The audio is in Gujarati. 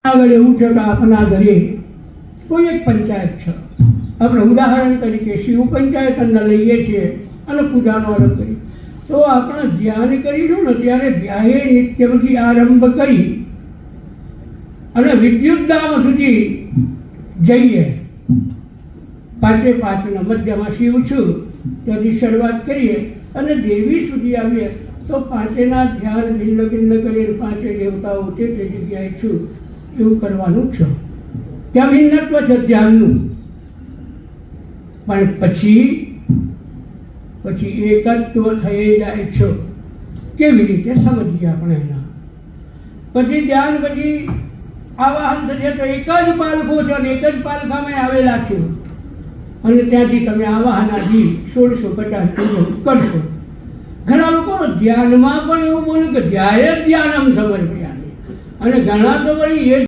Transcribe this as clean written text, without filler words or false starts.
આગળ એવું છે કે આપણા ઘરે કોઈ એક પંચાયત છે, આપણે ઉદાહરણ તરીકે શિવ પંચાયત અંદર લઈએ છીએ અને પૂજાનો આરંભ કરીએ તો આપણે ધ્યાન કરીશું ને ત્યારે ધ્યાયે નિત્યમથી આરંભ કરી અને વિદ્યુતધામ સુધી જઈએ. પાંચે પાંચના મધ્યમાં શિવ છું ત્યાંથી શરૂઆત કરીએ અને દેવી સુધી આવીએ તો પાંચેના ધ્યાન ભિન્ન ભિન્ન કરીને પાંચે દેવતાઓ તે જગ્યાએ છું એવું કરવાનું છે. ત્યાં ભિન્નત્વ છે ધ્યાનનું, પણ પછી એકત્વ થઈ જાય છે. કેવી રીતે સમજીએ આપણે એના પછી ધ્યાન પછી આવાહન થશે તો એક જ પાલખો છે અને એક જ પાલખામાં આવેલા છો અને ત્યાંથી તમે આવાહનાથી 1650 કરશો. ઘણા લોકો ધ્યાનમાં પણ એવું બોલ્યું કે ધ્યાય ધ્યાનમ સમર્પયામિ અને ઘણા તો વળી એ